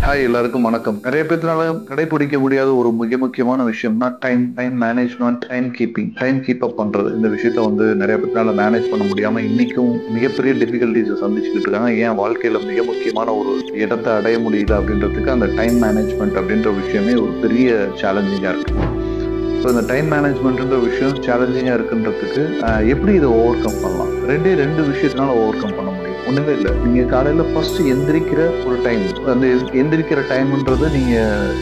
Hi, எல்லாருக்கும் வணக்கம். நிறைய பேர்த்துனால கடைபிடிக்க முடியாத ஒரு மிக முக்கியமான விஷயம்னா time management, time keep up பண்றது. இந்த விஷயத்த நிறைய பேர்த்துனால மேனேஜ் பண்ண முடியாம இன்னைக்கும் மிகப்பெரிய டிஃபிகல்ட்டிஸை சந்திச்சுக்கிட்டு இருக்காங்க. ஏன் வாழ்க்கையில மிக முக்கியமான ஒரு இடத்தை அடைய முடியல அப்படின்றதுக்கு அந்த டைம் மேனேஜ்மெண்ட் அப்படின்ற விஷயமே ஒரு பெரிய சேலஞ்சிங்கா இருக்கு. ஸோ இந்த டைம் மேனேஜ்மெண்ட்ன்ற விஷயம் சேலஞ்சிங்காக இருக்குன்றதுக்கு எப்படி இதை ஓவர் கம் பண்ணலாம்? ரெண்டு விஷயத்தினால ஓவர் கம் பண்ண முடியும். ஒன்றுமே இல்லை, நீங்கள் காலையில் ஃபர்ஸ்ட் எந்திரிக்கிற ஒரு டைம், அந்த எந்திரிக்கிற டைம்ன்றது நீங்கள்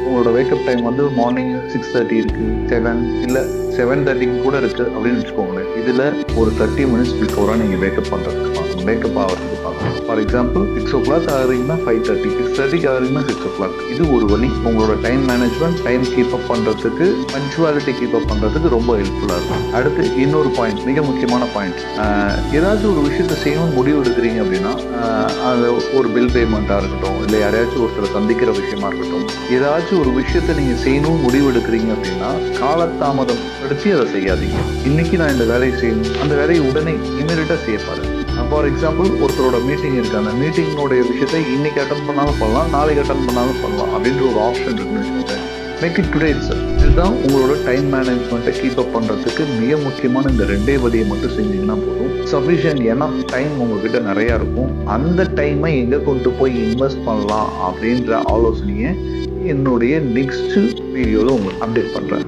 உங்களோட வேக்கப் டைம் மார்னிங் 6:30 இருக்கு, 7 இல்லை 7:30 கூட இருக்கு அப்படின்னு வச்சுக்கோங்களேன். இதில் ஒரு 30 மினிட்ஸ் பிஃபோராக நீங்கள் வேக்கப் பண்ணுறதுக்கு பார்க்கணும், வேக்கப் ஆகிறதுக்கு பார்க்கணும். For example 6 o'clock ஆகுறீங்கன்னா 5:30, 6:30 ஆகுறீங்கன்னா 6 o'clock. இது ஒரு வழி உங்களோட time management, time keep up பண்ணுறதுக்கு, பங்க்சுவாலிட்டி கீப் அப் பண்ணுறதுக்கு ரொம்ப ஹெல்ப்ஃபுல்லாக இருக்கும். அடுத்து இன்னொரு பாயிண்ட், மிக முக்கியமான பாயிண்ட், ஏதாச்சும் ஒரு விஷயத்தை செய்யணும் முடிவு எடுக்கிறீங்க அப்படின்னா, அது ஒரு பில் பேமெண்ட்டாக இருக்கட்டும், இல்லை யாரையாச்சும் ஒருத்தரை சந்திக்கிற விஷயமா இருக்கட்டும், ஏதாச்சும் ஒரு விஷயத்தை நீங்கள் செய்யணும் முடிவு எடுக்கிறீங்க அப்படின்னா காலதாமதம் படுத்தி அதை செய்யாதீங்க. இன்னைக்கு நான் இந்த வேலையை செய்யணும், அந்த வேலையை உடனே இமீடியட்டாக செய்ய பாருங்க. ஃபார் எக்ஸாம்பிள் ஒருத்தரோட மீட்டிங் இருக்கு, அந்த மீட்டிங்கோடைய விஷயத்தை இன்னைக்கு அட்டன் பண்ணாலும் பண்ணலாம், நாளைக்கு அட்டன் பண்ணாலும் பண்ணலாம் அப்படின்ற ஒரு ஆப்ஷன் இருக்குன்னு மேக் இட் டுடே இட்செல்ஃப். இதுதான் உங்களோட டைம் மேனேஜ்மெண்ட்டை கீப் அப் பண்ணுறதுக்கு மிக முக்கியமான இந்த 2 வழியை மட்டும் செஞ்சீங்கன்னா போதும். சஃபிஷியன்ட் எனஃப் டைம் உங்ககிட்ட நிறையா இருக்கும். அந்த டைமை எங்கே கொண்டு போய் இன்வெஸ்ட் பண்ணலாம் அப்படின்ற ஆலோசனையை என்னுடைய நெக்ஸ்ட் வீடியோவில் உங்களுக்கு அப்டேட் பண்ணுறேன்.